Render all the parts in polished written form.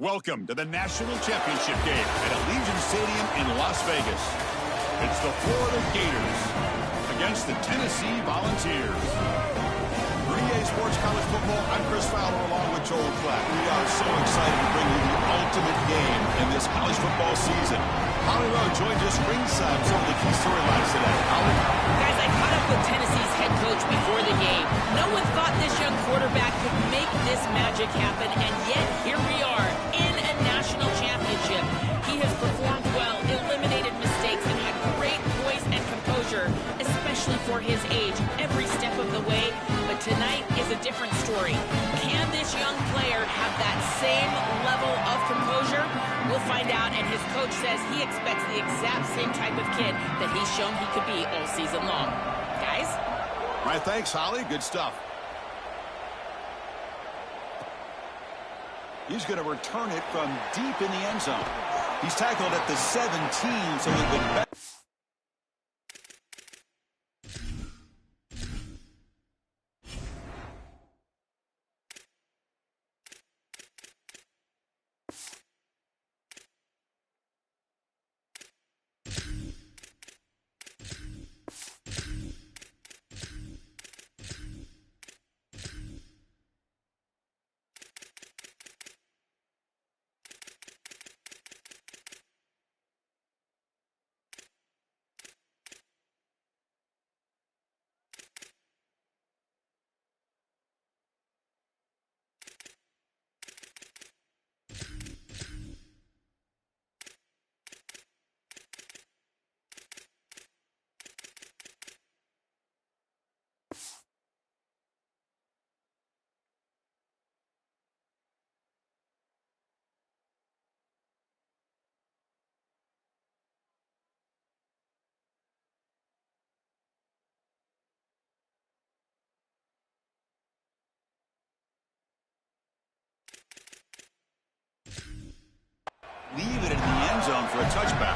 Welcome to the National Championship game at Allegiant Stadium in Las Vegas. It's the Florida Gators against the Tennessee Volunteers. For EA Sports College Football, I'm Chris Fowler along with Joel Klatt. We are so excited to bring you the ultimate game in this college football season. Holly Rowe joins us ringside with some of the key storylines today. Holly? Guys, I caught up with Tennessee's head coach before the game. No one thought this young quarterback could make this magic happen, and yet here we are in a national championship. He has performed well, eliminated mistakes, and had great poise and composure, especially for his age, every step of the way. But tonight is a different story. Can this young player have that same level of composure? We'll find out, and his coach says he expects the exact same type of kid that he's shown he could be all season long. Guys? All right, thanks, Holly. Good stuff. He's going to return it from deep in the end zone. He's tackled at the 17, so he'll get back. Leave it in the end zone for a touchback.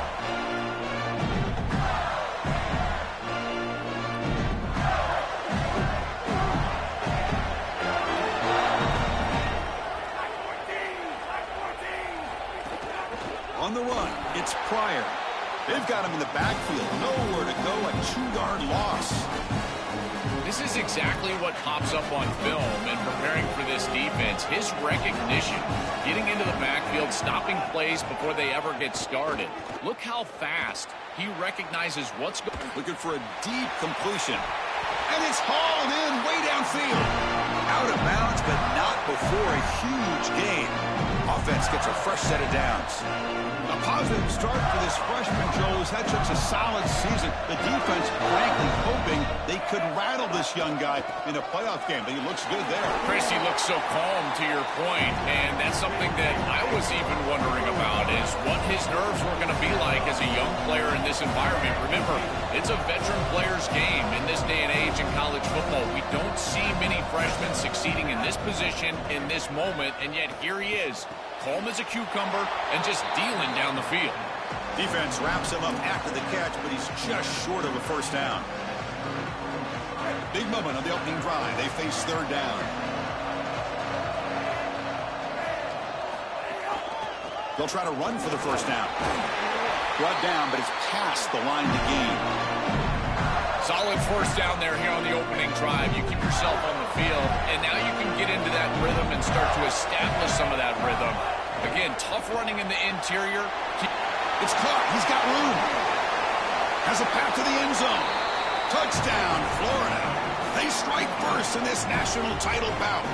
On the run, it's Pryor. They've got him in the backfield. Nowhere to go, a 2-yard loss. This is exactly what pops up on film in preparing for this defense. His recognition, getting into the backfield, stopping plays before they ever get started. Look how fast he recognizes what's going on. Looking for a deep completion. And it's hauled in way downfield. Out of bounds, but not before a huge gain. Offense gets a fresh set of downs. A positive start for this freshman, Joe, who's had such a solid season. The defense, frankly, hoping they could rattle this young guy in a playoff game, but he looks good there. Chris, he looks so calm, to your point, and that's something that I was even wondering about, is what his nerves were going to be like as a young player in this environment. Remember, it's a veteran player's game in this day and age in college football. We don't see many freshmen succeeding in this position, in this moment, and yet here he is, calm as a cucumber and just dealing down the field. Defense wraps him up after the catch, but he's just short of a first down. Big moment on the opening drive. They face third down. They'll try to run for the first down. Brought down, but it's past the line to gain. Solid first down there here on the opening drive. You keep yourself on the field, and now you can get into that rhythm and start to establish some of that rhythm. Again, tough running in the interior. It's caught. He's got room. Has a path to the end zone. Touchdown, Florida. They strike first in this national title bout.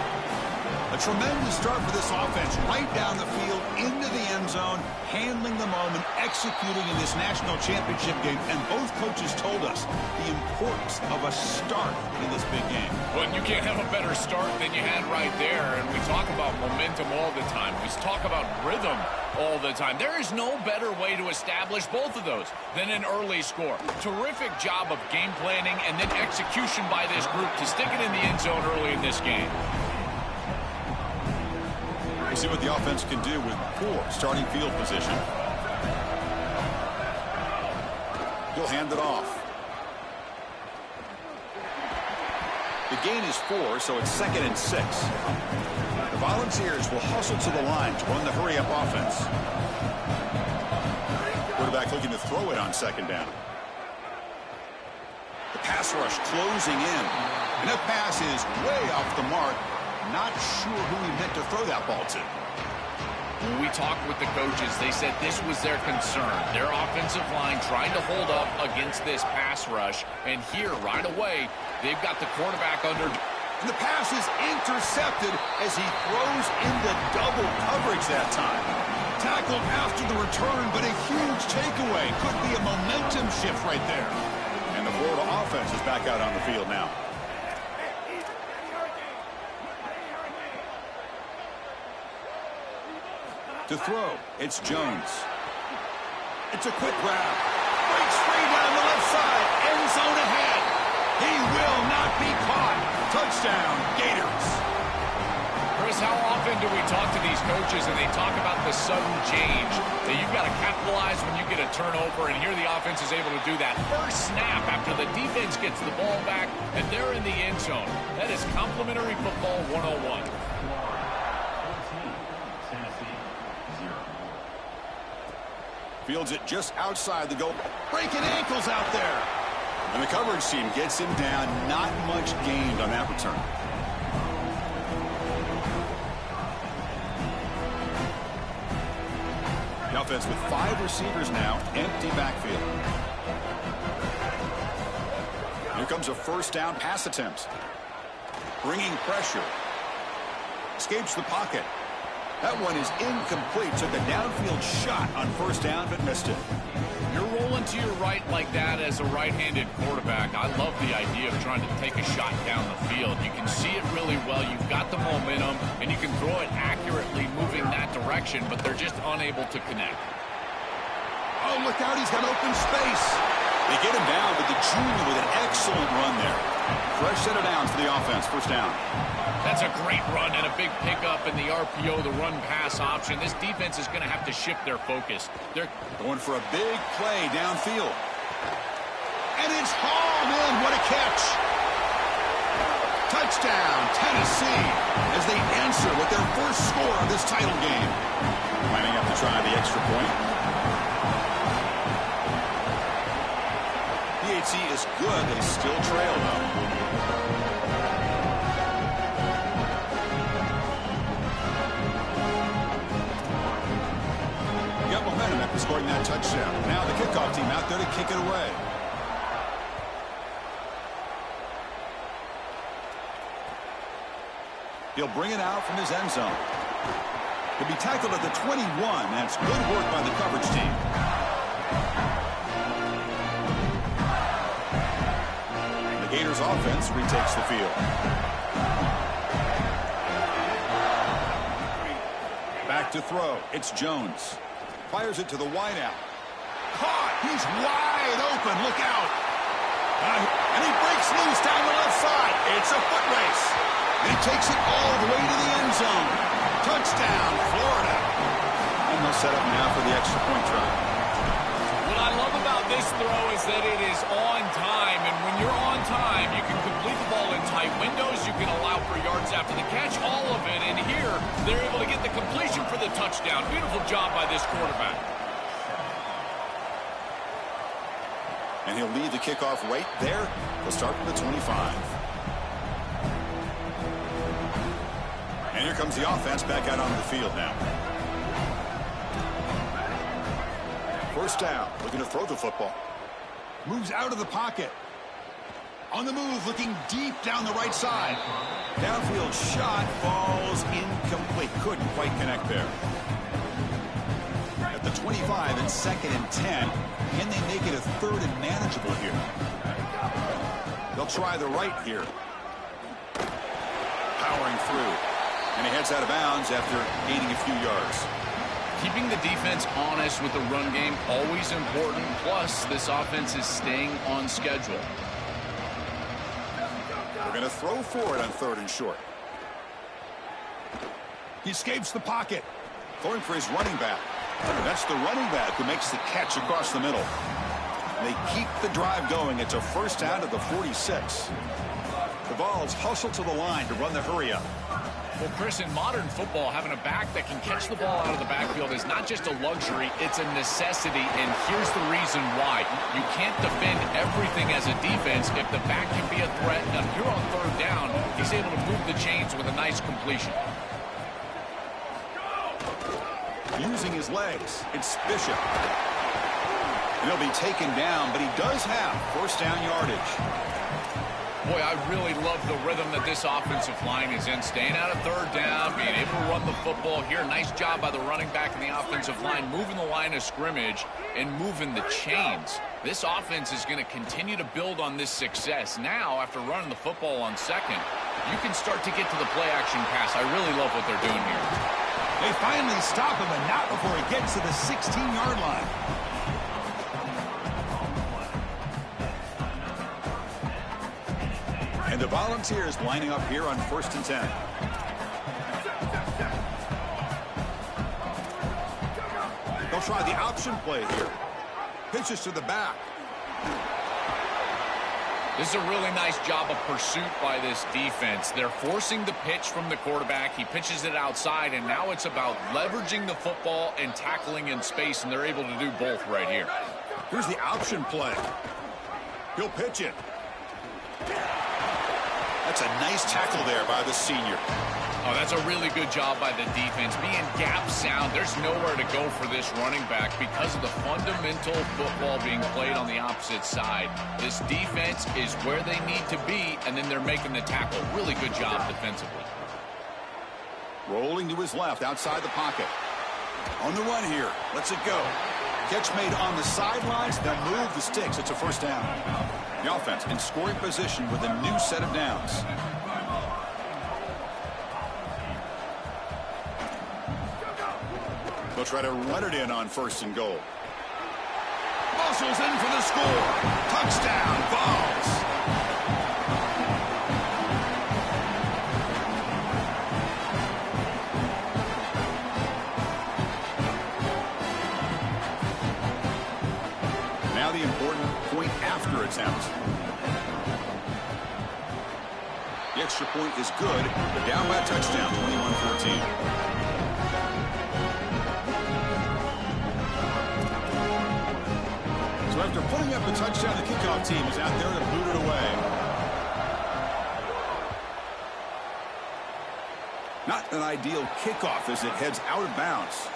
A tremendous start for this offense, right down the field, into the end zone, handling the moment, executing in this national championship game. And both coaches told us the importance of a start in this big game. Well, you can't have a better start than you had right there. And we talk about momentum all the time. We talk about rhythm all the time. There is no better way to establish both of those than an early score. Terrific job of game planning and then execution by this group to stick it in the end zone early in this game. We'll see what the offense can do with poor starting field position. He'll hand it off. The gain is 4, so it's 2nd and 6. Volunteers will hustle to the line to run the hurry-up offense. Quarterback looking to throw it on second down. The pass rush closing in. And that pass is way off the mark. Not sure who he meant to throw that ball to. When we talked with the coaches, they said this was their concern. Their offensive line trying to hold up against this pass rush. And here, right away, they've got the quarterback under. And the pass is intercepted as he throws into double coverage that time. Tackled after the return, but a huge takeaway. Could be a momentum shift right there. And the Florida offense is back out on the field now. To throw, it's Jones. It's a quick grab. Breaks free down the left side. End zone ahead. He will not be caught. Touchdown, Gators. Chris, how often do we talk to these coaches and they talk about the sudden change that you've got to capitalize when you get a turnover, and here the offense is able to do that. First snap after the defense gets the ball back, and they're in the end zone. That is complimentary football 101. Fields it just outside the goal. Breaking ankles out there. And the coverage team gets him down. Not much gained on that return. The offense with 5 receivers now. Empty backfield. Here comes a first down pass attempt. Bringing pressure. Escapes the pocket. That one is incomplete. Took a downfield shot on first down, but missed it. You're rolling to your right like that as a right-handed quarterback. I love the idea of trying to take a shot down the field. You can see it really well. You've got the momentum, and you can throw it accurately moving that direction, but they're just unable to connect. Oh, look out. He's got open space. They get him down, but the junior with an excellent run there. Fresh set of downs for the offense. First down. That's a great run and a big pickup in the RPO, the run-pass option. This defense is going to have to shift their focus. They're going for a big play downfield. And it's hauled in. What a catch. Touchdown, Tennessee, as they answer with their first score of this title game. Lining up to try the extra point. PAT is good. They still trail, though. Got momentum after scoring that touchdown. Now the kickoff team out there to kick it away. He'll bring it out from his end zone. He'll be tackled at the 21. That's good work by the coverage team. The Gators offense retakes the field. Back to throw. It's Jones. Fires it to the wideout. Caught. He's wide open. Look out. And he breaks loose down the left side. It's a foot race. And he takes it all the way to the end zone. Touchdown, Florida. And they'll set up now for the extra point try. What I love about this throw is that it is on time. And when you're on time, you can complete the ball in tight windows. You can allow for yards after the catch, all of it. And here, they're able to get the completion for the touchdown. Beautiful job by this quarterback. And he'll lead the kickoff right there. He'll start from the 25. And here comes the offense back out onto the field now. First down, looking to throw the football. Moves out of the pocket. On the move, looking deep down the right side. Downfield shot falls incomplete. Couldn't quite connect there. At the 25, it's 2nd and 10. Can they make it a 3rd and manageable here? They'll try the right here. Powering through. And he heads out of bounds after gaining a few yards. Keeping the defense honest with the run game, always important. Plus, this offense is staying on schedule. We're going to throw for it on 3rd and short. He escapes the pocket. Throwing for his running back. That's the running back who makes the catch across the middle. They keep the drive going. It's a first down to the 46. The Vols hustle to the line to run the hurry up. Well, Chris, in modern football, having a back that can catch the ball out of the backfield is not just a luxury, it's a necessity, and here's the reason why. You can't defend everything as a defense if the back can be a threat. Now, here on third down, he's able to move the chains with a nice completion. Using his legs, it's Bishop. And he'll be taken down, but he does have first down yardage. Boy, I really love the rhythm that this offensive line is in. Staying out of third down, being able to run the football here. Nice job by the running back and the offensive line, moving the line of scrimmage and moving the chains. This offense is going to continue to build on this success. Now, after running the football on second, you can start to get to the play-action pass. I really love what they're doing here. They finally stop him, but not before he gets to the 16-yard line. And the Volunteers lining up here on 1st and 10. They'll try the option play here. Pitches to the back. This is a really nice job of pursuit by this defense. They're forcing the pitch from the quarterback. He pitches it outside, and now it's about leveraging the football and tackling in space, and they're able to do both right here. Here's the option play. He'll pitch it. That's a nice tackle there by the senior. Oh, that's a really good job by the defense. Being gap sound, there's nowhere to go for this running back because of the fundamental football being played on the opposite side. This defense is where they need to be, and then they're making the tackle. Really good job defensively. Rolling to his left outside the pocket. On the run here. Lets it go. Catch made on the sidelines. They'll move the sticks. It's a first down. The offense in scoring position with a new set of downs. They'll try to run it in on 1st and goal. Muscles in for the score. Touchdown, Vols. Now the important point after attempt. The extra point is good, but down by a touchdown, 21-14. So after putting up a touchdown, the kickoff team is out there to boot it away. Not an ideal kickoff as it heads out of bounds.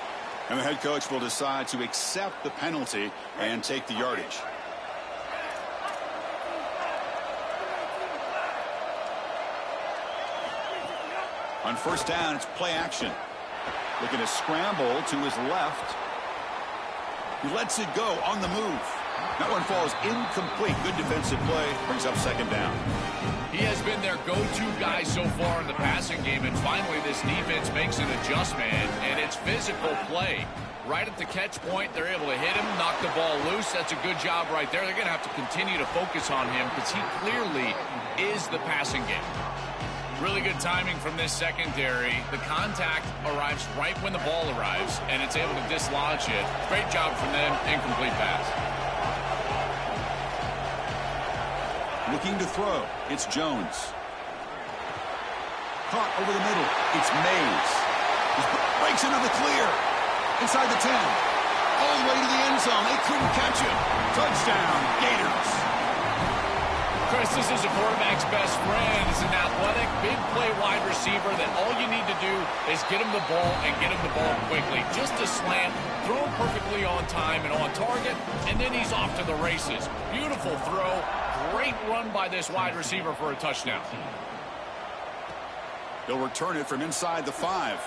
And the head coach will decide to accept the penalty and take the yardage. On 1st down, it's play action. Looking to scramble to his left. He lets it go on the move. That one falls incomplete. Good defensive play. Brings up 2nd down. He has been their go-to guy so far in the passing game, and finally this defense makes an adjustment, and it's physical play. Right at the catch point, they're able to hit him, knock the ball loose. That's a good job right there. They're going to have to continue to focus on him because he clearly is the passing game. Really good timing from this secondary. The contact arrives right when the ball arrives, and it's able to dislodge it. Great job from them. Incomplete pass. Looking to throw. It's Jones. Caught over the middle. It's Mays. He breaks into the clear. Inside the 10. All the way to the end zone. They couldn't catch him. Touchdown, Gators. Chris, this is a quarterback's best friend. He's an athletic, big play wide receiver that all you need to do is get him the ball and get him the ball quickly. Just a slant, throw him perfectly on time and on target, and then he's off to the races. Beautiful throw. Great run by this wide receiver for a touchdown. They'll return it from inside the 5.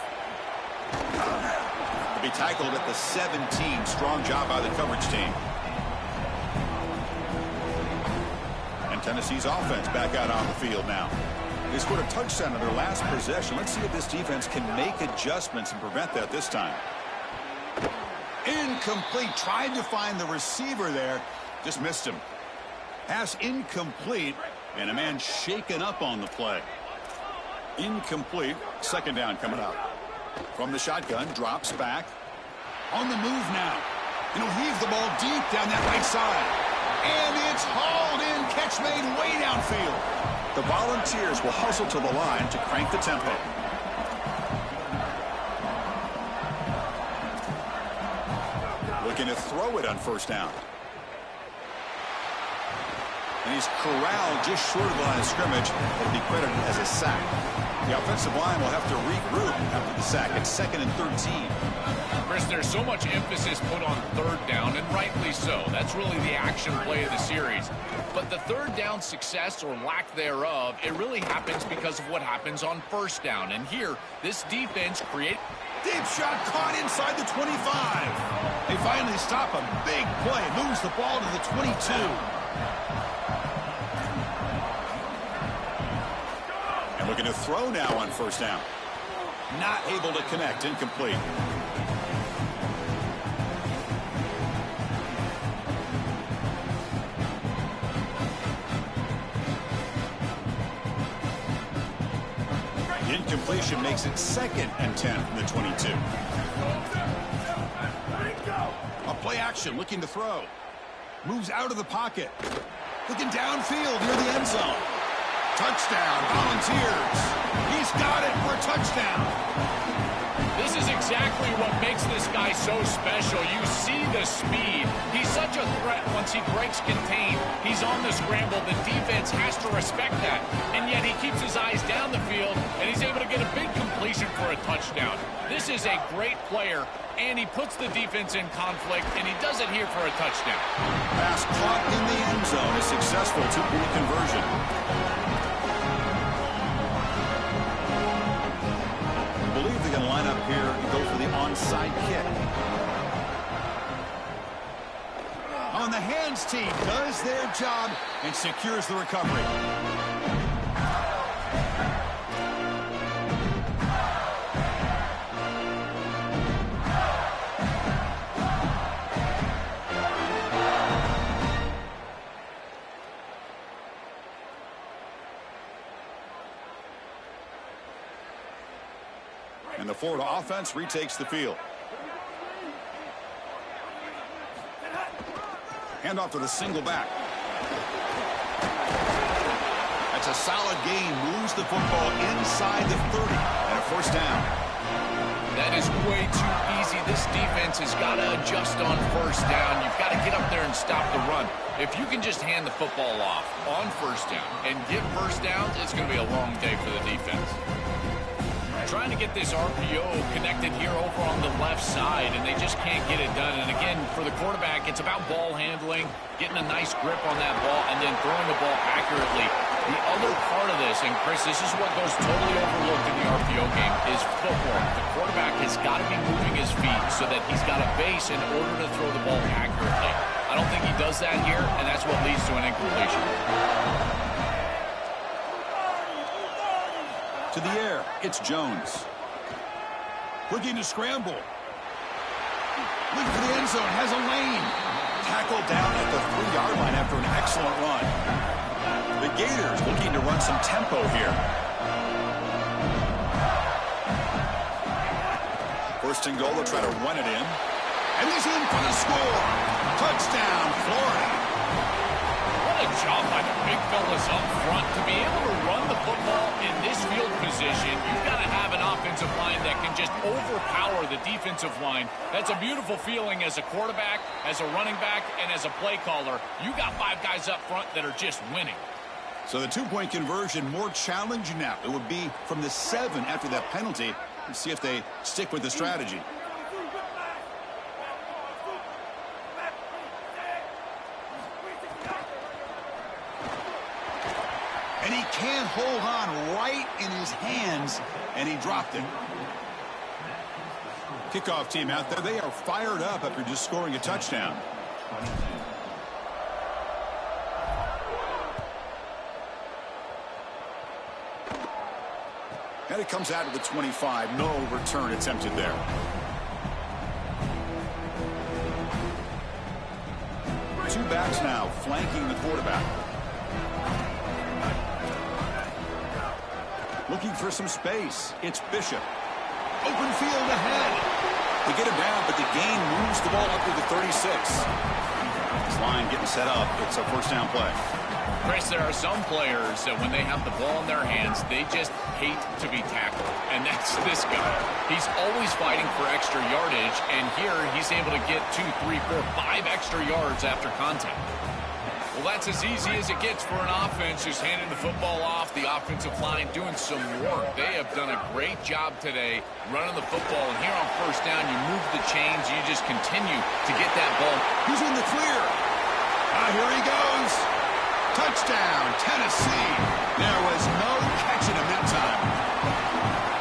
To be tackled at the 17. Strong job by the coverage team. And Tennessee's offense back out on the field now. They scored a touchdown in their last possession. Let's see if this defense can make adjustments and prevent that this time. Incomplete. Tried to find the receiver there. Just missed him. Pass incomplete. And a man shaken up on the play. Incomplete. 2nd down coming up. From the shotgun, drops back. On the move now. And he'll heave the ball deep down that right side. And it's hauled in. Catch made way downfield. The Volunteers will hustle to the line to crank the tempo. Looking to throw it on first down. And he's corralled just short of the line of scrimmage. It'll be credited as a sack. The offensive line will have to regroup after the sack. It's 2nd and 13. Chris, there's so much emphasis put on third down, and rightly so. That's really the action play of the series. But the third down success or lack thereof, it really happens because of what happens on first down. And here, this defense creates... Deep shot caught inside the 25. They finally stop a big play. Moves the ball to the 22. And looking to throw now on first down. Not able to connect. Incomplete. Incompletion makes it 2nd and 10 from the 22. A play action, looking to throw. Moves out of the pocket. Looking downfield near the end zone. Touchdown, Volunteers. He's got it for a touchdown. This is exactly what makes this guy so special. You see the speed. He's such a threat once he breaks contain. He's on the scramble. The defense has to respect that. And yet he keeps his eyes down the field, and he's able to get a big completion for a touchdown. This is a great player, and he puts the defense in conflict, and he does it here for a touchdown. Pass caught in the end zone. A successful two-point conversion. Going to line up here and go for the onside kick. On the hands team does their job and secures the recovery. And the Florida offense retakes the field. Handoff to the single back. That's a solid gain. Moves the football inside the 30. And a first down. That is way too easy. This defense has got to adjust on first down. You've got to get up there and stop the run. If you can just hand the football off on first down and get first downs, it's going to be a long day for the defense. Trying to get this RPO connected here over on the left side, and they just can't get it done. And again, for the quarterback, it's about ball handling, getting a nice grip on that ball, and then throwing the ball accurately. The other part of this, and Chris, this is what goes totally overlooked in the RPO game, is footwork. The quarterback has got to be moving his feet so that he's got a base in order to throw the ball accurately. I don't think he does that here, and that's what leads to an incompletion. To the air, it's Jones. Looking to scramble. Looking for the end zone, has a lane. Tackled down at the 3-yard line after an excellent run. The Gators looking to run some tempo here. First and goal, they'll try to run it in. And he's in for the score. Touchdown, Florida. What a job by the big fellas up front. To be able to run the football in this field position, you've got to have an offensive line that can just overpower the defensive line. That's a beautiful feeling as a quarterback, as a running back, and as a play caller. You got 5 guys up front that are just winning. So the 2-point conversion more challenging now. It would be from the 7 after that penalty. Let's see if they stick with the strategy. And he can't hold on right in his hands, and he dropped it. Kickoff team out there, they are fired up after just scoring a touchdown. And it comes out to the 25. No return attempted there. Two backs now flanking the quarterback. Looking for some space. It's Bishop. Open field ahead. They get him down, but the gain moves the ball up to the 36. This line getting set up. It's a first down play. Chris, there are some players that when they have the ball in their hands, they just hate to be tackled. And that's this guy. He's always fighting for extra yardage, and here he's able to get 2, 3, 4, 5 extra yards after contact. Well, that's as easy as it gets for an offense, just handing the football off. The offensive line doing some work. They have done a great job today running the football. And here on first down, you move the chains. You just continue to get that ball. He's in the clear. Here he goes. Touchdown, Tennessee. There was no catching him that time.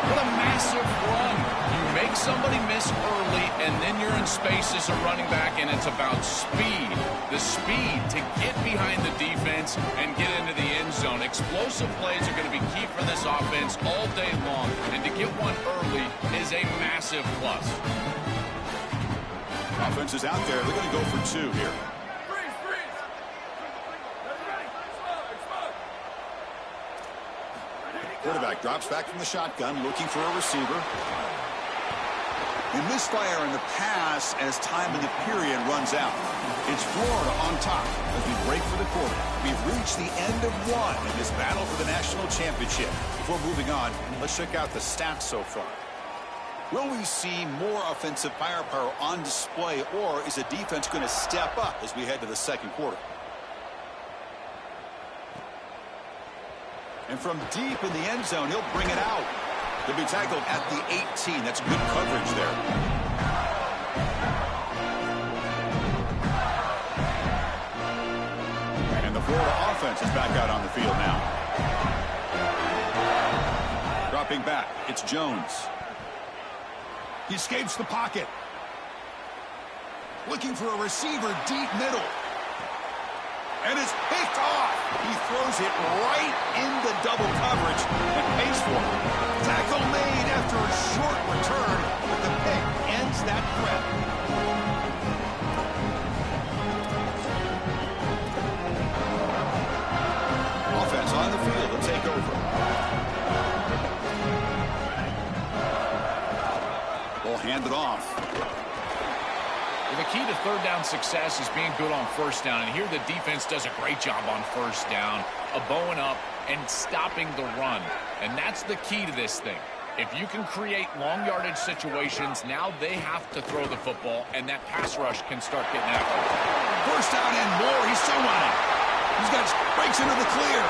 What a massive run. You make somebody miss early, and then you're in space as a running back, and it's about speed. The speed to get behind the defense and get into the end zone. Explosive plays are going to be key for this offense all day long, and to get one early is a massive plus. Offense is out there. They're going to go for 2 here. Quarterback drops back from the shotgun, looking for a receiver. A misfire in the pass as time in the period runs out. It's Florida on top as we break for the quarter. We've reached the end of 1 in this battle for the national championship. Before moving on, let's check out the stats so far. Will we see more offensive firepower on display, or is the defense going to step up as we head to the second quarter? And from deep in the end zone, he'll bring it out. He'll be tackled at the 18. That's good coverage there. And the Florida offense is back out on the field now. Dropping back, it's Jones. He escapes the pocket. Looking for a receiver deep middle. And it's picked off. He throws it right into double coverage and pays for it. Tackle made after a short return, but the pick ends that threat. Offense on the field to take over. Ball handed off. The key to third down success is being good on first down. And here the defense does a great job on first down, bowing up and stopping the run. And that's the key to this thing. If you can create long yardage situations, now they have to throw the football, and that pass rush can start getting after it. First down and more. He's still running. He's got breaks into the clear.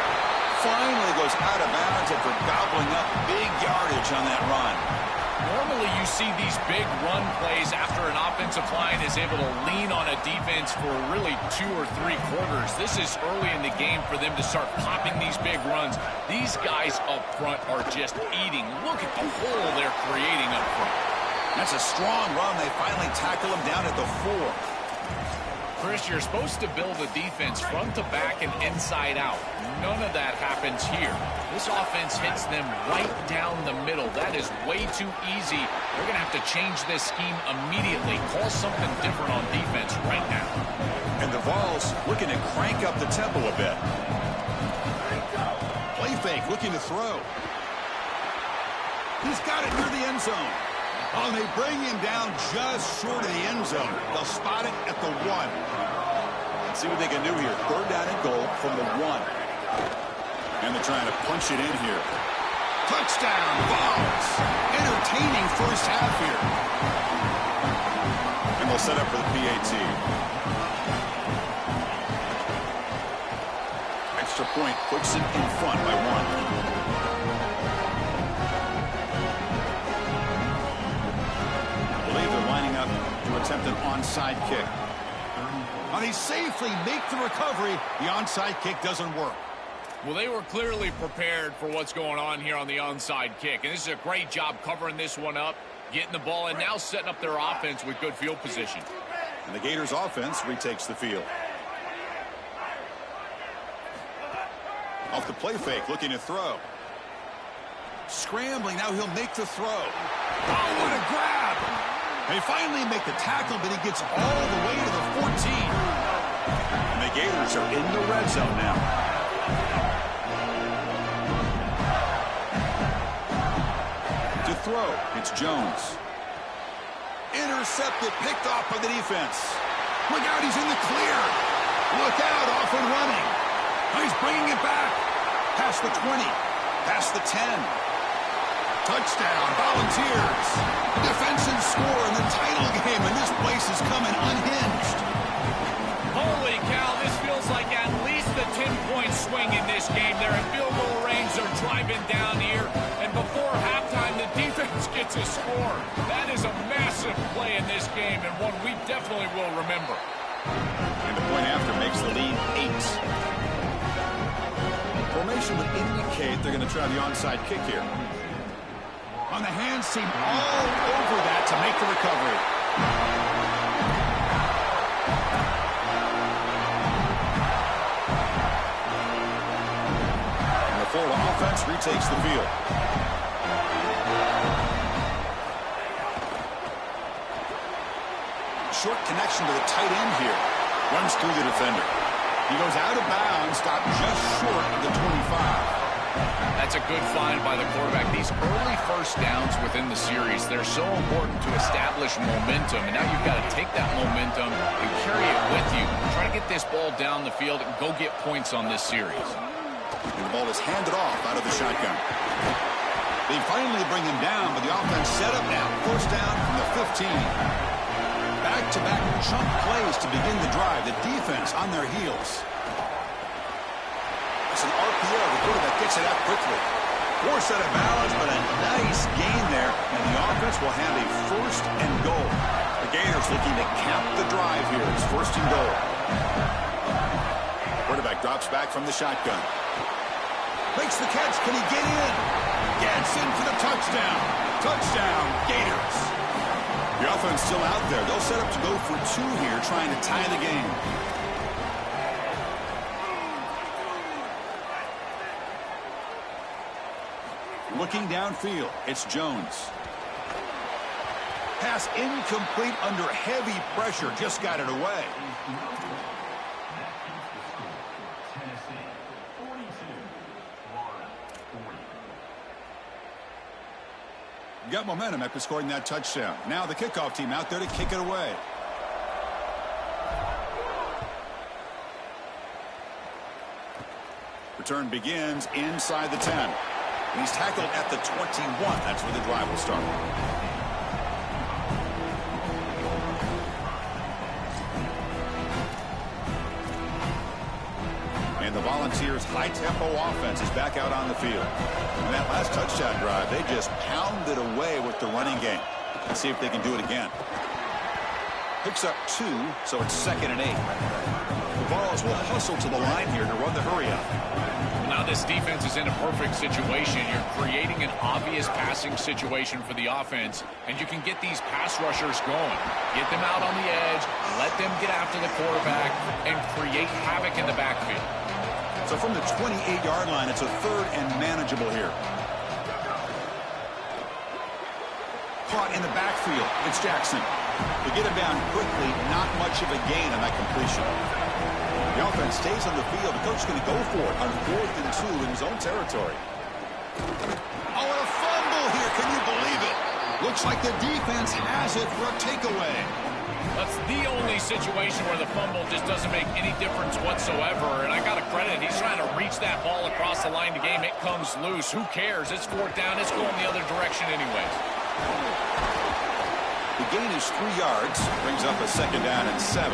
Finally goes out of bounds after gobbling up big yardage on that run. Normally you see these big run plays after an offensive line is able to lean on a defense for really 2 or 3 quarters. This is early in the game for them to start popping these big runs. These guys up front are just eating. Look at the hole they're creating up front. That's a strong run. They finally tackle him down at the 4. Chris, you're supposed to build a defense front to back and inside out. None of that happens here. This offense hits them right down the middle. That is way too easy. They're going to have to change this scheme immediately. Call something different on defense right now. And the Vols looking to crank up the tempo a bit. Play fake, looking to throw. He's got it near the end zone. Oh, they bring him down just short of the end zone. They'll spot it at the 1. Let's see what they can do here. Third down and goal from the 1. And they're trying to punch it in here. Touchdown, Vols. Entertaining first half here. And they'll set up for the PAT. Extra point puts it in front by 1. To attempt an onside kick. Now they safely make the recovery. The onside kick doesn't work. Well, they were clearly prepared for what's going on here on the onside kick. And this is a great job covering this one up, getting the ball, and now setting up their offense with good field position. And the Gators offense retakes the field. Off the play fake, looking to throw. Scrambling, now he'll make the throw. Oh, what a grab! They finally make the tackle, but he gets all the way to the 14. And the Gators are in the red zone now. To throw, it's Jones. Intercepted, picked off by the defense. Look out, he's in the clear. Look out, off and running. Oh, he's bringing it back. Past the 20. Past the 10. Touchdown, Volunteers. Defensive score in the title game, and this place is coming unhinged. Holy cow, this feels like at least a 10-point swing in this game. They're in field goal range, they're driving down here, and before halftime, the defense gets a score. That is a massive play in this game, and one we definitely will remember. And the point after makes the lead 8. Formation would indicate they're going to try the onside kick here. On the hands team all over that to make the recovery. And the Florida offense retakes the field. Short connection to the tight end here. Runs through the defender. He goes out of bounds, stopped just short of the 25. That's a good find by the quarterback. These early first downs within the series, they're so important to establish momentum. And now you've got to take that momentum and carry it with you. Try to get this ball down the field and go get points on this series. And the ball is handed off out of the shotgun. They finally bring him down, but the offense set up now. First down from the 15. Back-to-back chunk plays to begin the drive. The defense on their heels. It's an RPO. The quarterback gets it out quickly. Forced out of balance, but a nice gain there. And the offense will have a first and goal. The Gators looking to cap the drive here. It's first and goal. Quarterback drops back from the shotgun. Makes the catch. Can he get in? Gets in for the touchdown. Touchdown, Gators. The offense still out there. They'll set up to go for 2 here, trying to tie the game. Looking downfield, it's Jones. Pass incomplete under heavy pressure. Just got it away. Got momentum after scoring that touchdown. Now the kickoff team out there to kick it away. Return begins inside the 10. And he's tackled at the 21. That's where the drive will start. And the Volunteers' high-tempo offense is back out on the field. In that last touchdown drive, they just pounded away with the running game. Let's see if they can do it again. Picks up 2, so it's 2nd and 8. The Vols will hustle to the line here to run the hurry-up. Now this defense is in a perfect situation. You're creating an obvious passing situation for the offense, and you can get these pass rushers going. Get them out on the edge, let them get after the quarterback, and create havoc in the backfield. So from the 28-yard line, it's a 3rd and manageable here. Caught in the backfield. It's Jackson. They get him down quickly. Not much of a gain on that completion. The offense stays on the field. The coach is going to go for it on 4th and 2 in his own territory. Oh, and a fumble here. Can you believe it? Looks like the defense has it for a takeaway. That's the only situation where the fumble just doesn't make any difference whatsoever. And I got to credit, he's trying to reach that ball across the line to game. It comes loose. Who cares? It's 4th down. It's going the other direction anyways. The gain is 3 yards. Brings up a 2nd down and 7.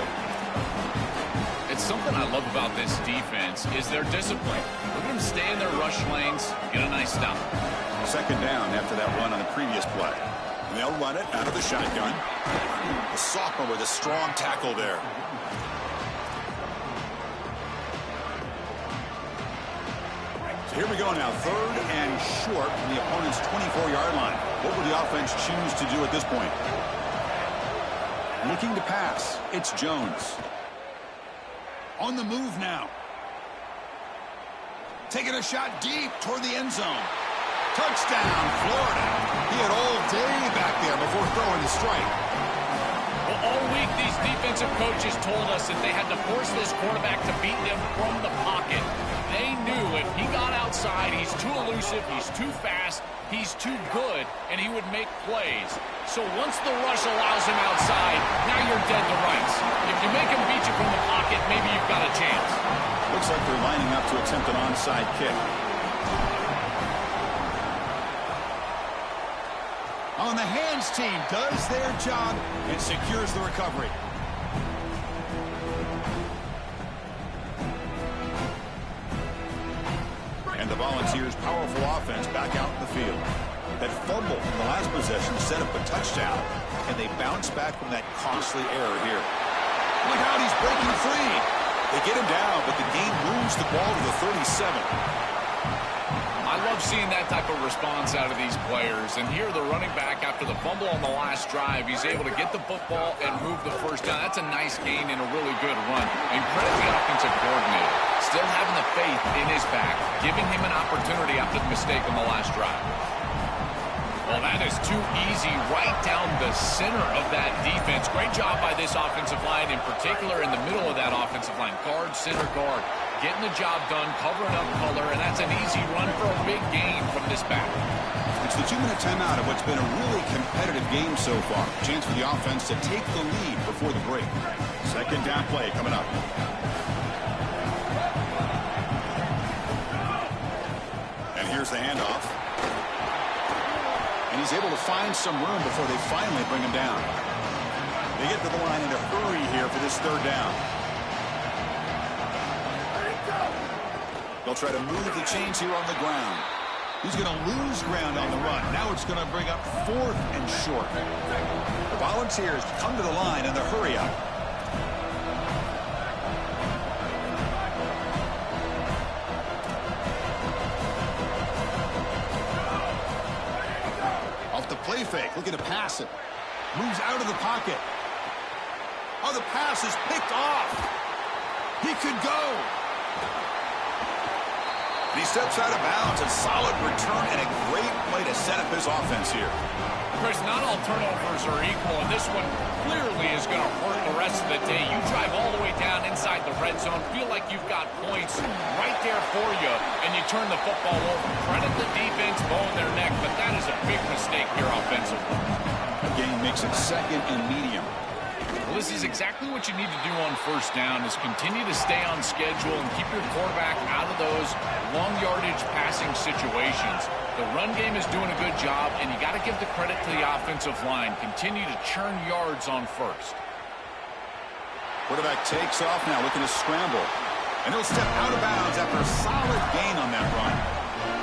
It's something I love about this defense is their discipline. Look at them stay in their rush lanes, get a nice stop. 2nd down after that run on the previous play. And they'll run it out of the shotgun. The sophomore with a strong tackle there. So here we go now. 3rd and short from the opponent's 24-yard line. What will the offense choose to do at this point? Looking to pass. It's Jones. On the move now. Taking a shot deep toward the end zone. Touchdown, Florida. He had all day back there before throwing the strike. Well, all week, these defensive coaches told us that they had to force this quarterback to beat them from the pocket. They knew if he got outside, he's too elusive, he's too fast, he's too good, and he would make plays. So once the rush allows him outside, now you're dead to rights. If you make him beat you from the pocket, maybe you've got a chance. Looks like they're lining up to attempt an onside kick. On the hands team does their job and secures the recovery. And the Volunteers' powerful offense back out in the field. That fumble from the last possession set up a touchdown, and they bounce back from that costly error here. Look out, he's breaking free. They get him down, but the gain moves the ball to the 37. I love seeing that type of response out of these players. And here the running back, after the fumble on the last drive, he's able to get the football and move the first down. That's a nice gain and a really good run. And credit the offensive coordinator. Still having the faith in his back, giving him an opportunity after the mistake on the last drive. Well, that is too easy right down the center of that defense. Great job by this offensive line, in particular in the middle of that offensive line. Guard, center, guard. Getting the job done, covering up color, and that's an easy run for a big gain from this back. It's the 2-minute timeout of what's been a really competitive game so far. Chance for the offense to take the lead before the break. Second down play coming up. And here's the handoff. And he's able to find some room before they finally bring him down. They get to the line in a hurry here for this third down. They'll try to move the chains here on the ground. He's going to lose ground on the run. Now it's going to bring up 4th and short. The Volunteers come to the line in the hurry up. Off the play fake, looking to pass it. Moves out of the pocket. Oh, the pass is picked off. He could go. And he steps out of bounds. A solid return and a great play to set up his offense here. Chris, not all turnovers are equal, and this one clearly is going to hurt the rest of the day. You drive all the way down inside the red zone, feel like you've got points right there for you, and you turn the football over. Credit the defense, bowing their neck, but that is a big mistake here offensively. Again, makes it second and medium. Well, this is exactly what you need to do on first down, is continue to stay on schedule and keep your quarterback out of those long yardage passing situations. The run game is doing a good job, and you got to give the credit to the offensive line. Continue to churn yards on first. Quarterback takes off now, looking to scramble. And he'll step out of bounds after a solid gain on that run.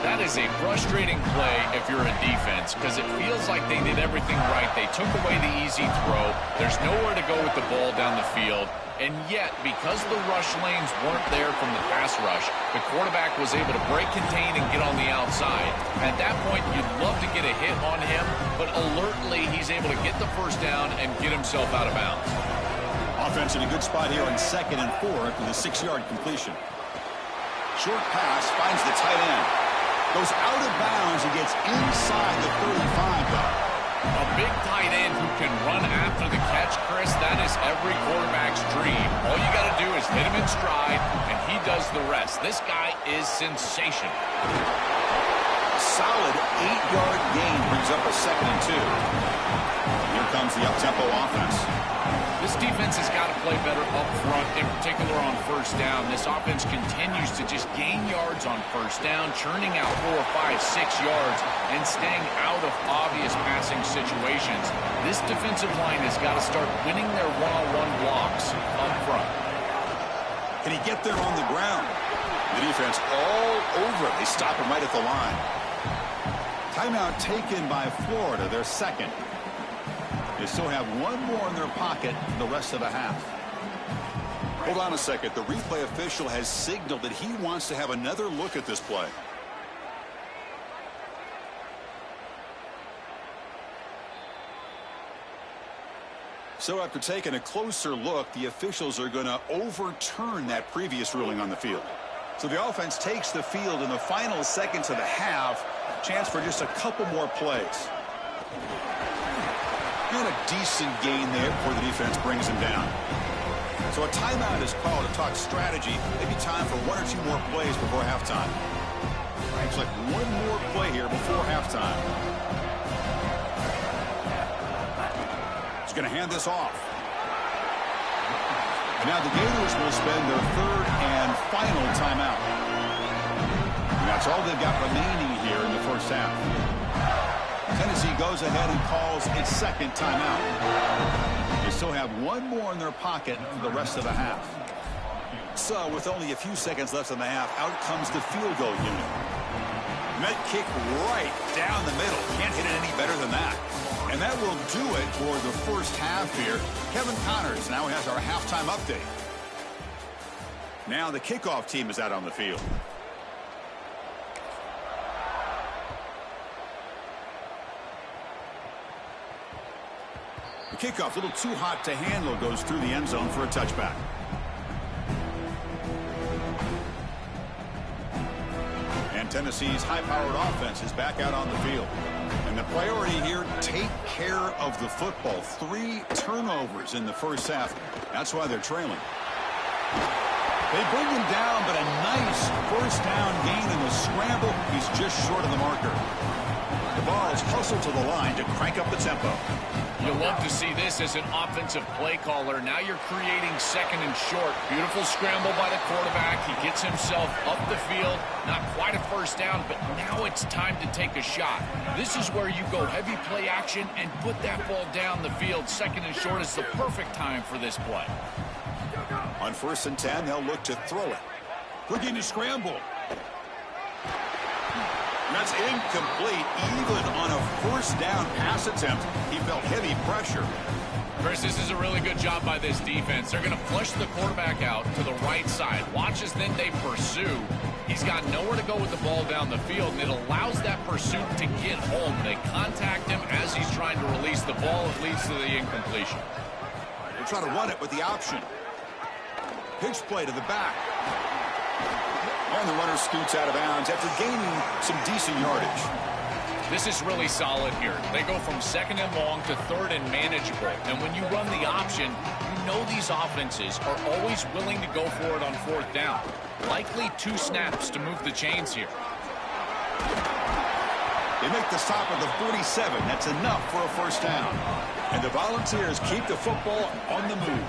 That is a frustrating play if you're a defense, because it feels like they did everything right. They took away the easy throw. There's nowhere to go with the ball down the field. And yet, because the rush lanes weren't there from the pass rush, the quarterback was able to break, contain, and get on the outside. At that point, you'd love to get a hit on him, but alertly, he's able to get the first down and get himself out of bounds. Offense in a good spot here on 2nd and 4 with a 6-yard completion. Short pass finds the tight end. Goes out of bounds and gets inside the 35, though. A big tight end who can run after the catch, Chris, that is every quarterback's dream. All you got to do is hit him in stride, and he does the rest. This guy is sensational. Solid 8-yard gain brings up a 2nd and 2. Here comes the up-tempo offense. This defense has got to play better up front, in particular on first down. This offense continues to just gain yards on first down, churning out 4, 5, 6 yards, and staying out of obvious passing situations. This defensive line has got to start winning their one-on-one blocks up front. Can he get there on the ground? The defense all over it. They stop him right at the line. Timeout taken by Florida, their second. They still have one more in their pocket the rest of the half. Hold on a second. The replay official has signaled that he wants to have another look at this play. So after taking a closer look, the officials are going to overturn that previous ruling on the field. So the offense takes the field in the final seconds of the half. Chance for just a couple more plays. And a decent gain there before the defense brings him down. So a timeout is called to talk strategy. Maybe time for 1 or 2 more plays before halftime. Looks like one more play here before halftime. He's going to hand this off. Now the Gators will spend their third and final timeout. And that's all they've got remaining here in the first half. Tennessee goes ahead and calls its second timeout. They still have one more in their pocket for the rest of the half. So with only a few seconds left in the half, out comes the field goal unit. Net kick right down the middle. Can't hit it any better than that. And that will do it for the first half here. Kevin Connors now has our halftime update. Now the kickoff team is out on the field. The kickoff, a little too hot to handle, goes through the end zone for a touchback. And Tennessee's high-powered offense is back out on the field. And the priority here, take care of the football. 3 turnovers in the first half. That's why they're trailing. They bring him down, but a nice first down gain in the scramble. He's just short of the marker. The ball is hustled to the line to crank up the tempo. You'll love to see this as an offensive play caller. Now you're creating second and short. Beautiful scramble by the quarterback. He gets himself up the field. Not quite a first down, but now it's time to take a shot. This is where you go heavy play action and put that ball down the field. Second and short is the perfect time for this play. On 1st and 10, they'll look to throw it. Looking to scramble. That's incomplete. Even on a first down pass attempt, he felt heavy pressure. Chris, this is a really good job by this defense. They're going to flush the quarterback out to the right side. Watch as then they pursue. He's got nowhere to go with the ball down the field, and it allows that pursuit to get home. They contact him as he's trying to release the ball. It leads to the incompletion. They're trying to run it with the option. Pitch play to the back. And the runner scoots out of bounds after gaining some decent yardage. This is really solid here. They go from second and long to third and manageable. And when you run the option, you know these offenses are always willing to go for it on 4th down. Likely 2 snaps to move the chains here. They make the stop at the 47. That's enough for a first down. And the Volunteers keep the football on the move.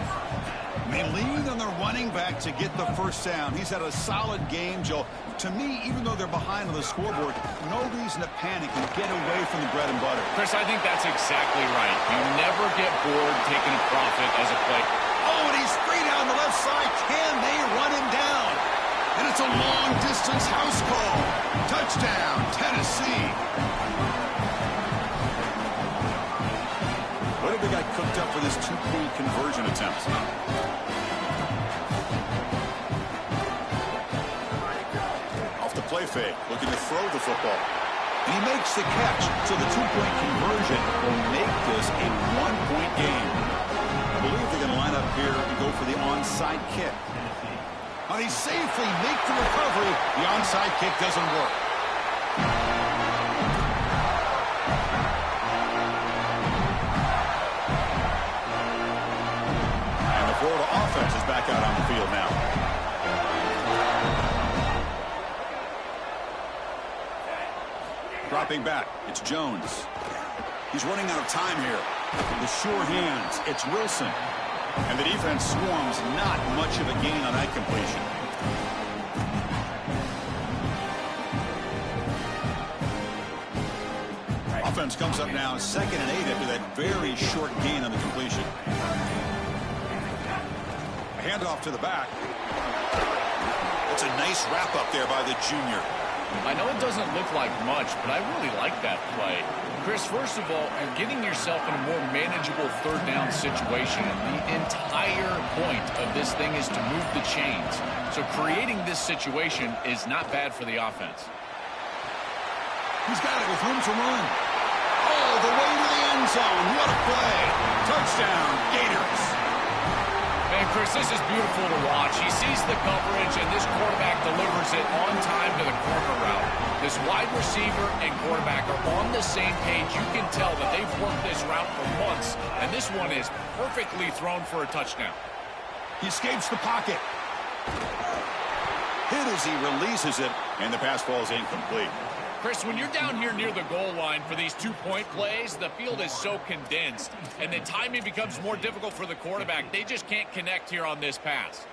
They lean on their running back to get the first down. He's had a solid game, Joe. To me, even though they're behind on the scoreboard, no reason to panic and get away from the bread and butter. Chris, I think that's exactly right. You never get bored taking a profit as a play. Oh, and he's free down the left side. Can they run him down? And it's a long-distance house call. Touchdown, Tennessee. What have they got cooked up for this 2-point conversion attempt? Play fake, looking to throw the football. And he makes the catch, so the 2-point conversion will make this a 1-point game. I believe they're going to line up here and go for the onside kick. But he safely makes the recovery. The onside kick doesn't work. And the Florida offense is back out on the field now. Dropping back, it's Jones. He's running out of time here. The sure hands, it's Wilson. And the defense swarms, not much of a gain on that completion. Offense comes up now 2nd and 8 after that very short gain on the completion. A handoff to the back. That's a nice wrap up there by the junior. I know it doesn't look like much, but I really like that play. Chris, first of all, you're getting yourself in a more manageable 3rd down situation. And the entire point of this thing is to move the chains. So creating this situation is not bad for the offense. He's got it with room to run. Oh, the way to the end zone. What a play. Touchdown, Gators. And Chris, this is beautiful to watch. He sees the coverage, and this quarterback delivers it on time to the corner route. This wide receiver and quarterback are on the same page. You can tell that they've worked this route for months, and this one is perfectly thrown for a touchdown. He escapes the pocket. Hit as he releases it, and the pass falls incomplete. Chris, when you're down here near the goal line for these two-point plays, the field is so condensed, and the timing becomes more difficult for the quarterback. They just can't connect here on this pass.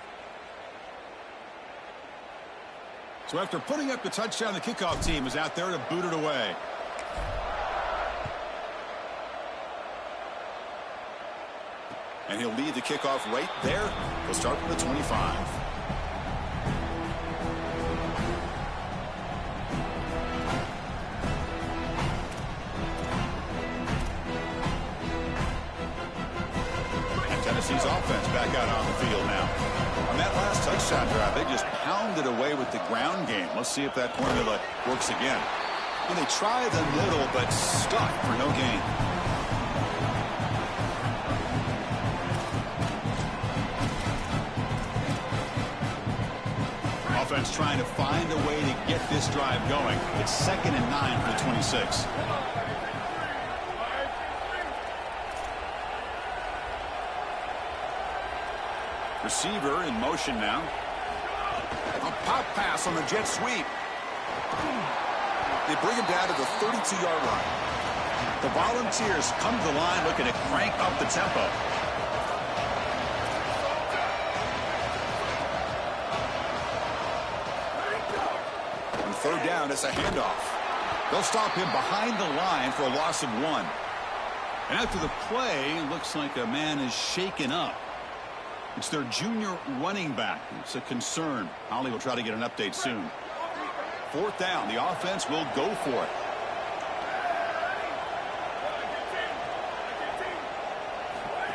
So after putting up the touchdown, the kickoff team is out there to boot it away. And he'll lead the kickoff right there. He'll start from the 25. Tennessee's offense back out on the field now. On that last touchdown drive, they just pounded away with the ground game. Let's see if that formula works again. And they try the middle, but stuck for no gain. Offense trying to find a way to get this drive going. It's 2nd and 9 for the 26. Receiver in motion now. A pop pass on the jet sweep. They bring him down to the 32-yard line. The Volunteers come to the line looking to crank up the tempo. On 3rd down, it's a handoff. They'll stop him behind the line for a loss of 1. And after the play, looks like a man is shaken up. It's their junior running back. It's a concern. Holly will try to get an update soon. 4th down. The offense will go for it.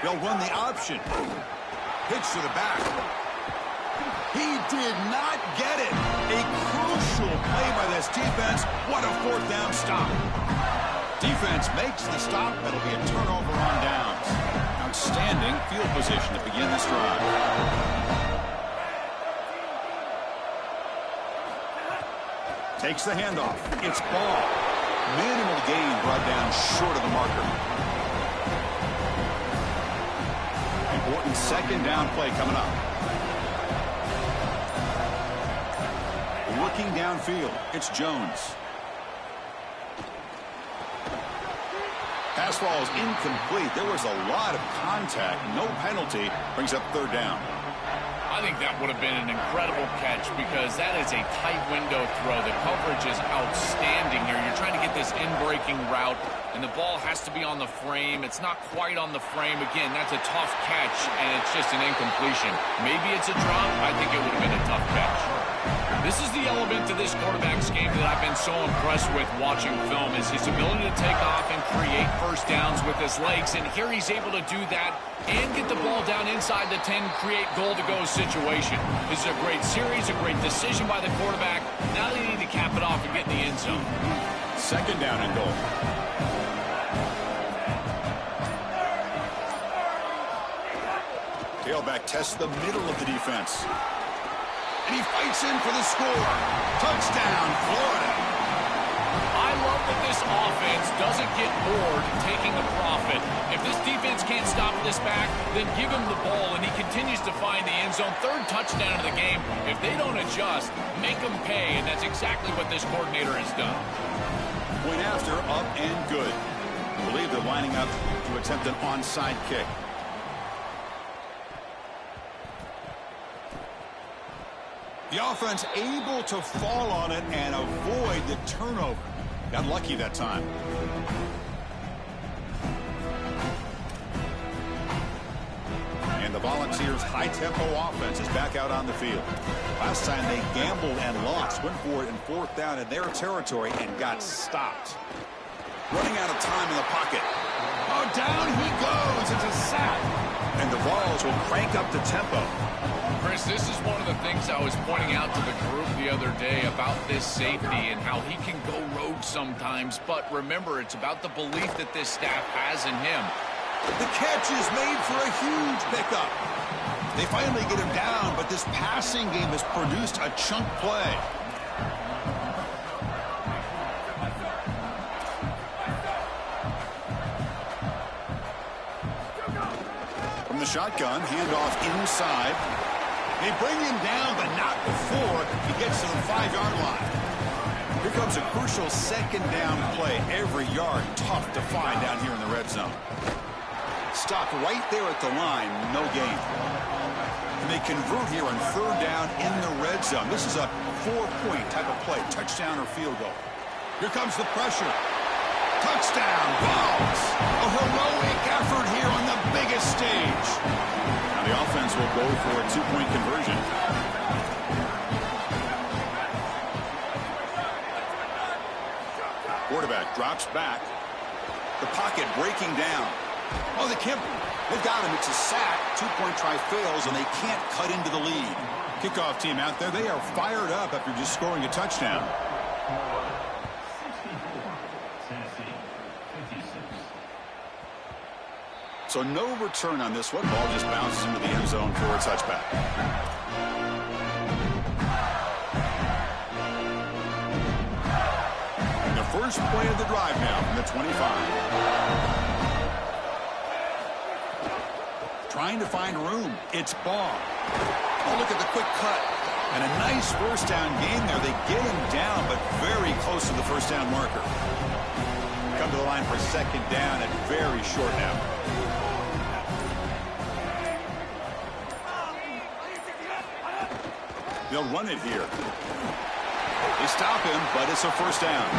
They'll run the option. Pitch to the back. He did not get it. A crucial play by this defense. What a 4th down stop. Defense makes the stop. That'll be a turnover on downs. Outstanding field position to begin this drive. Takes the handoff. It's ball. Minimal gain brought down short of the marker. Important 2nd down play coming up. Looking downfield, it's Jones. Pass ball is incomplete. There was a lot of contact. No penalty. Brings up 3rd down. I think that would have been an incredible catch because that is a tight window throw. The coverage is outstanding here. You're trying to get this in-breaking route, and the ball has to be on the frame. It's not quite on the frame. Again, that's a tough catch, and it's just an incompletion. Maybe it's a drop. I think it would have been a tough catch. This is the element to this quarterback's game that I've been so impressed with watching film is his ability to take off and create first downs with his legs. And here he's able to do that and get the ball down inside the 10, create goal-to-go situation. This is a great series, a great decision by the quarterback. Now they need to cap it off and get in the end zone. 2nd down and goal. Tailback tests the middle of the defense. And he fights in for the score. Touchdown, Florida. I love that this offense doesn't get bored taking a profit. If this defense can't stop this back, then give him the ball, and he continues to find the end zone. 3rd touchdown of the game. If they don't adjust, make them pay, and that's exactly what this coordinator has done. Point after, up and good. I believe they're lining up to attempt an onside kick. The offense able to fall on it and avoid the turnover. Got lucky that time. And the Volunteers' high-tempo offense is back out on the field. Last time they gambled and lost. Went for it in 4th down in their territory and got stopped. Running out of time in the pocket. Oh, down he goes. It's a sack. And the Vols will crank up the tempo. Chris, this is one of the things I was pointing out to the group the other day about this safety and how he can go rogue sometimes. But remember, it's about the belief that this staff has in him. The catch is made for a huge pickup. They finally get him down, but this passing game has produced a chunk play. From the shotgun, handoff inside. They bring him down, but not before he gets to the 5-yard line. If comes a crucial second down play. Every yard tough to find down here in the red zone. Stopped right there at the line. No gain. And they convert here on third down in the red zone. This is a 4-point type of play. Touchdown or field goal. Here comes the pressure. Touchdown. Balls. A heroic effort here on the biggest stage. Now the offense will go for a 2-point conversion. Quarterback drops back. The pocket breaking down. Oh, they've got him. It's a sack. 2-point try fails, and they can't cut into the lead. Kickoff team out there. They are fired up after just scoring a touchdown. So no return on this one. Ball just bounces into the end zone for a touchback. First play of the drive now from the 25. Trying to find room. It's Baugh. Oh, look at the quick cut. And a nice first down gain there. They get him down, but very close to the first down marker. Come to the line for second down and very short now. They'll run it here. They stop him, but it's a first down.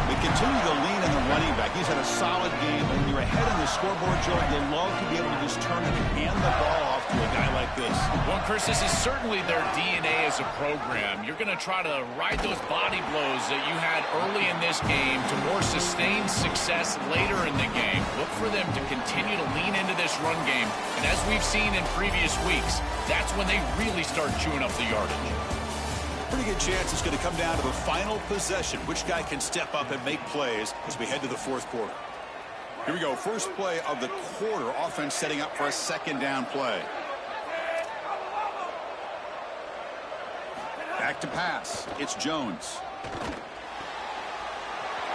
They continue to lean on the running back. He's had a solid game. When you're ahead on the scoreboard, Joe, you love to be able to just turn it and hand the ball off to a guy like this. Well, Chris, this is certainly their DNA as a program. You're going to try to ride those body blows that you had early in this game to more sustained success later in the game. Look for them to continue to lean into this run game. And as we've seen in previous weeks, that's when they really start chewing up the yardage. Pretty good chance it's going to come down to the final possession. Which guy can step up and make plays as we head to the fourth quarter? Here we go. First play of the quarter. Offense setting up for a second down play. Back to pass. It's Jones.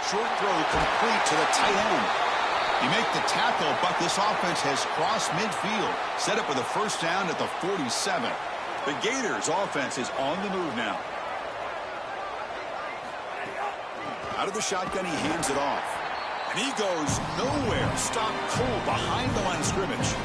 Short throw complete to the tight end. You make the tackle, but this offense has crossed midfield. Set up with a first down at the 47. The Gators' offense is on the move now. Out of the shotgun, he hands it off. And he goes nowhere. Stopped cold behind the line of scrimmage.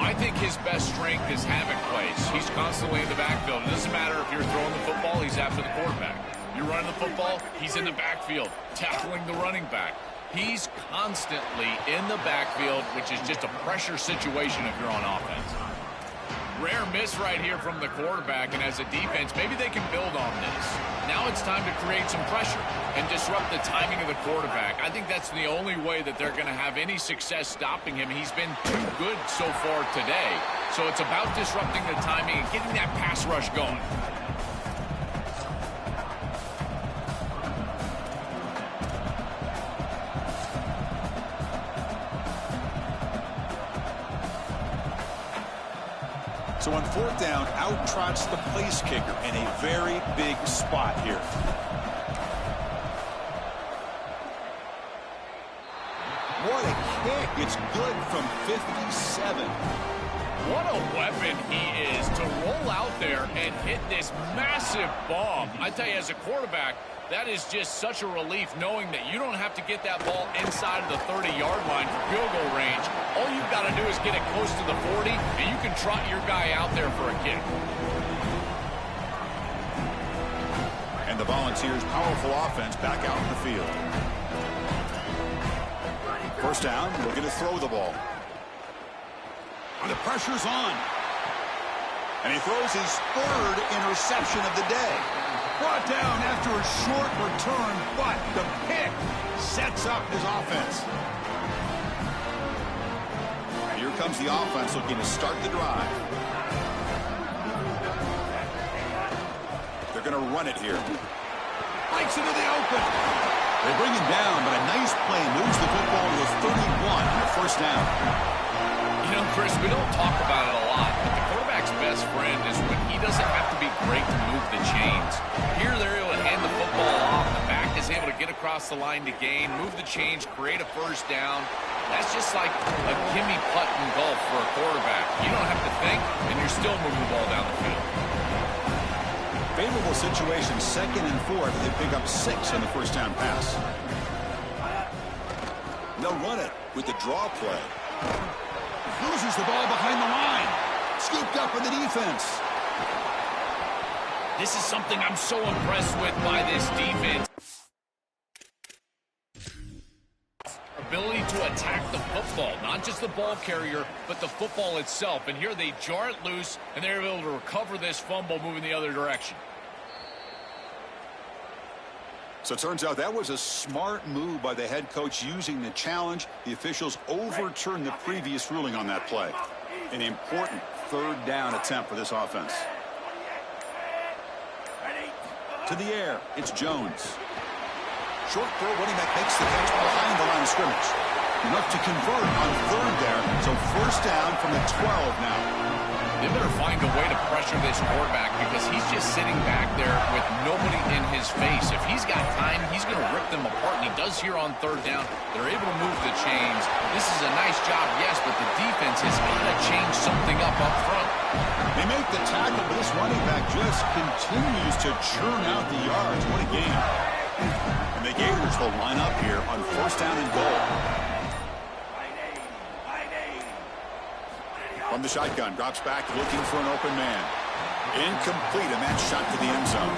I think his best strength is havoc plays. He's constantly in the backfield. It doesn't matter if you're throwing the football, he's after the quarterback. You're running the football, he's in the backfield, tackling the running back. He's constantly in the backfield, which is just a pressure situation if you're on offense. Rare miss right here from the quarterback, and as a defense, maybe they can build on this. Now it's time to create some pressure and disrupt the timing of the quarterback. I think that's the only way that they're going to have any success stopping him. He's been too good so far today. So it's about disrupting the timing and getting that pass rush going. So on fourth down, out trots the place kicker in a very big spot here. What a kick. It's good from 57. What a weapon he is to roll out there and hit this massive bomb. I tell you, as a quarterback, that is just such a relief knowing that you don't have to get that ball inside of the 30-yard line for field goal range. All you've got to do is get it close to the 40, and you can trot your guy out there for a kick. And the Volunteers' powerful offense back out in the field. First down, looking to throw the ball. And the pressure's on. And he throws his third interception of the day. Brought down after a short return, but the pick sets up his offense. And here comes the offense looking to start the drive. They're going to run it here. Breaks into the open. They bring him down, but a nice play moves the football to the 31 on the first down. You know, Chris, we don't talk about it a lot, but the quarterback's best friend is when he doesn't have to be great to move the chains. Here they're able to hand the football off. The back is able to get across the line to gain, move the chains, create a first down. That's just like a gimme putt in golf for a quarterback. You don't have to think, and you're still moving the ball down the field. Favorable situation, 2nd and 4. They pick up 6 on the first down pass. They'll run it with the draw play. Loses the ball behind the line. Scooped up in the defense. This is something I'm so impressed with by this defense. Ability to attack the football, not just the ball carrier, but the football itself. And here they jar it loose, and they're able to recover this fumble moving the other direction. So it turns out that was a smart move by the head coach using the challenge. The officials overturned the previous ruling on that play. An important 3rd down attempt for this offense. To the air, it's Jones. Short throw, running back makes the catch behind the line of scrimmage. Enough to convert on 3rd there, so 1st down from the 12 now. They better find a way to pressure this quarterback because he's just sitting back there with nobody in his face. If he's got time, he's going to rip them apart, and he does here on 3rd down. They're able to move the chains. This is a nice job, yes, but the defense has got to change something up front. They make the tackle, but this running back just continues to churn out the yards. What a game. And the Gators will line up here on 1st down and goal. From the shotgun, drops back, looking for an open man. Incomplete, a match shot to the end zone.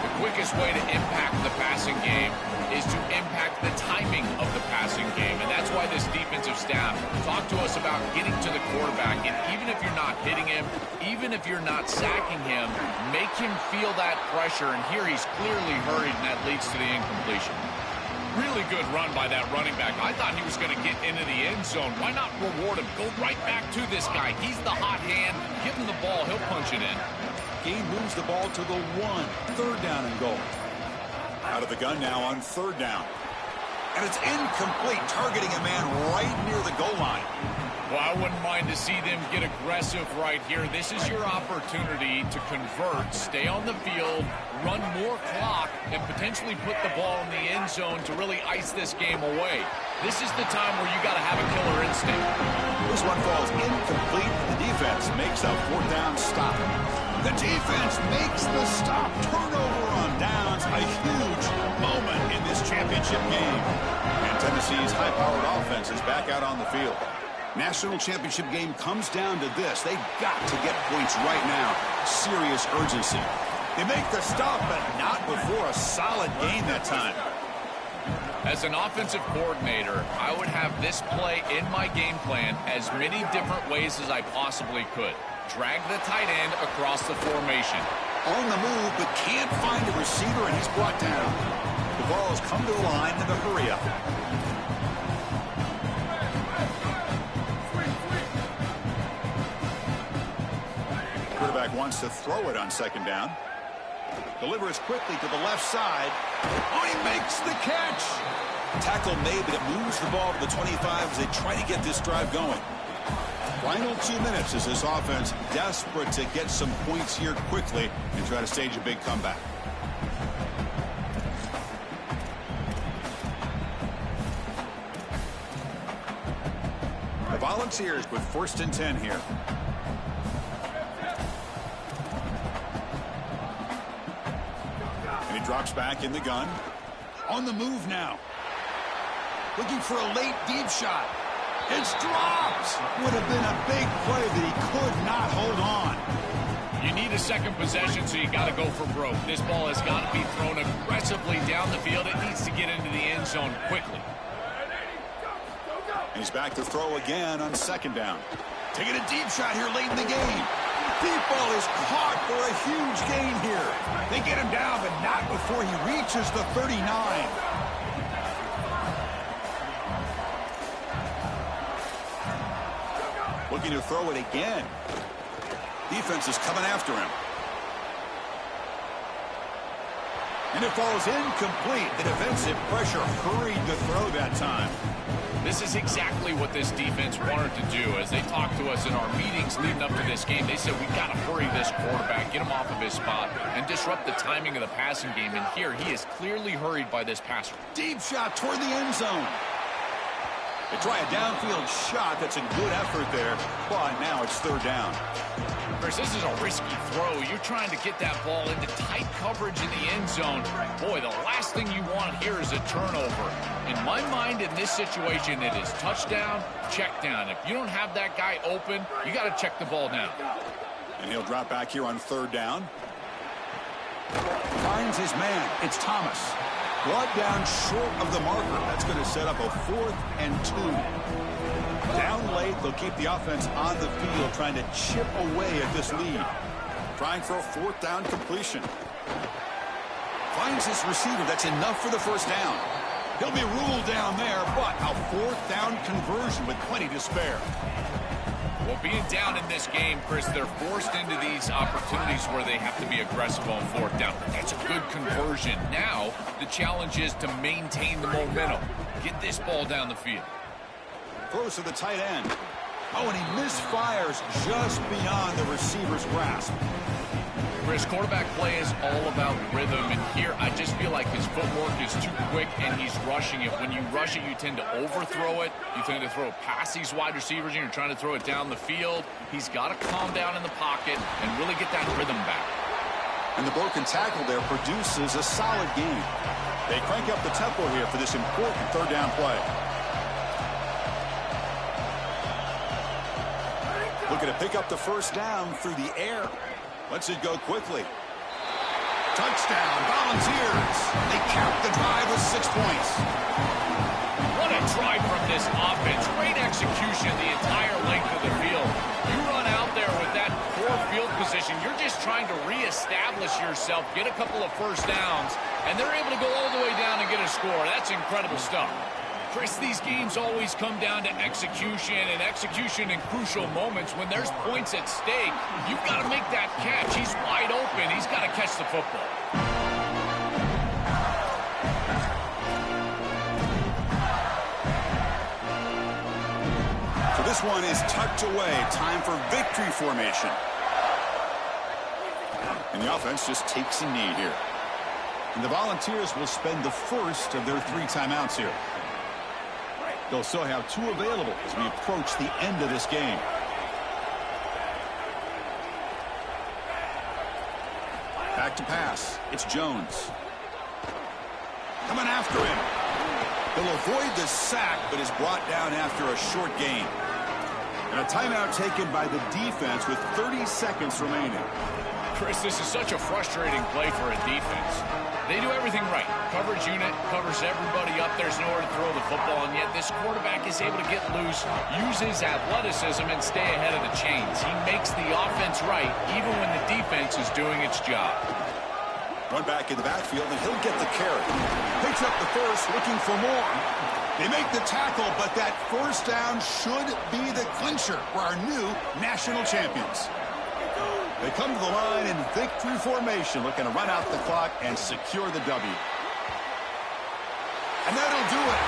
The quickest way to impact the passing game is to impact the timing of the passing game, and that's why this defensive staff talk to us about getting to the quarterback, and even if you're not hitting him, even if you're not sacking him, make him feel that pressure, and here he's clearly hurried, and that leads to the incompletion. Really good run by that running back. I thought he was going to get into the end zone. Why not reward him? Go right back to this guy. He's the hot hand. Give him the ball. He'll punch it in. Gain moves the ball to the 1. 3rd down and goal. Out of the gun now on 3rd down. And it's incomplete, targeting a man right near the goal line. Well, I wouldn't mind to see them get aggressive right here. This is your opportunity to convert, stay on the field, run more clock, and potentially put the ball in the end zone to really ice this game away. This is the time where you got to have a killer instinct. This one falls incomplete. The defense makes a 4th down stop. The defense makes the stop. Turnover on downs. A huge moment in this championship game. And Tennessee's high-powered offense is back out on the field. National championship game comes down to this. They've got to get points right now. Serious urgency. They make the stop, but not before a solid game that time. As an offensive coordinator, I would have this play in my game plan as many different ways as I possibly could. Drag the tight end across the formation. On the move, but can't find a receiver, and he's brought down. The ball has come to the line in the hurry-up. Quarterback wants to throw it on 2nd down. Delivers quickly to the left side. Oh, he makes the catch. Tackle made, but it moves the ball to the 25 as they try to get this drive going. Final 2 minutes as this offense desperate to get some points here quickly and try to stage a big comeback. The Volunteers with 1st and 10 here. And he drops back in the gun. On the move now. Looking for a late deep shot. It's dropped. Would have been a big play that he could not hold on. You need a second possession, so you got to go for broke. This ball has got to be thrown aggressively down the field. It needs to get into the end zone quickly. And he's back to throw again on 2nd down. Taking a deep shot here late in the game. Deep ball is caught for a huge gain here. They get him down, but not before he reaches the 39. Looking to throw it again. Defense is coming after him. And it falls incomplete. The defensive pressure hurried to throw that time. This is exactly what this defense wanted to do. As they talked to us in our meetings leading up to this game, they said, we got to hurry this quarterback, get him off of his spot, and disrupt the timing of the passing game. And here, he is clearly hurried by this passer. Deep shot toward the end zone. They try a downfield shot. That's a good effort there, but now it's third down. Chris, this is a risky throw. You're trying to get that ball into tight coverage in the end zone. Boy, the last thing you want here is a turnover. In my mind, in this situation, it is touchdown, check down. If you don't have that guy open, you got to check the ball down. And he'll drop back here on third down. Finds his man. It's Thomas. Brought down short of the marker. That's going to set up a 4th and 2. Down late, they'll keep the offense on the field, trying to chip away at this lead. Trying for a 4th down completion. Finds his receiver. That's enough for the first down. He'll be ruled down there, but a 4th down conversion with plenty to spare. Well, being down in this game, Chris, they're forced into these opportunities where they have to be aggressive on 4th down. That's a good conversion. Now, the challenge is to maintain the momentum. Get this ball down the field. Throws to the tight end. Oh, and he misfires just beyond the receiver's grasp. Chris, quarterback play is all about rhythm, and here I just feel like his footwork is too quick and he's rushing it. When you rush it, you tend to overthrow it. You tend to throw it past these wide receivers, and you're trying to throw it down the field. He's got to calm down in the pocket and really get that rhythm back. And the broken tackle there produces a solid game. They crank up the tempo here for this important third down play. Looking to pick up the first down through the air. Lets it go quickly. Touchdown, Volunteers. They cap the drive with 6 points. What a drive from this offense. Great execution the entire length of the field. You run out there with that poor field position. You're just trying to reestablish yourself, get a couple of first downs, and they're able to go all the way down and get a score. That's incredible stuff. Chris, these games always come down to execution, and execution in crucial moments. When there's points at stake, you've got to make that catch. He's wide open. He's got to catch the football. So this one is tucked away. Time for victory formation. And the offense just takes a knee here. And the Volunteers will spend the first of their 3 timeouts here. They'll still have 2 available as we approach the end of this game. Back to pass. It's Jones. Coming after him. He'll avoid the sack, but is brought down after a short gain. And a timeout taken by the defense with 30 seconds remaining. Chris, this is such a frustrating play for a defense. They do everything right. Coverage unit covers everybody up. There's nowhere to throw the football, and yet this quarterback is able to get loose, use his athleticism, and stay ahead of the chains. He makes the offense right, even when the defense is doing its job. Run back in the backfield, and he'll get the carry. Picks up the first, looking for more. They make the tackle, but that first down should be the clincher for our new national champions. They come to the line in victory formation, looking to run out the clock and secure the W. And that'll do it.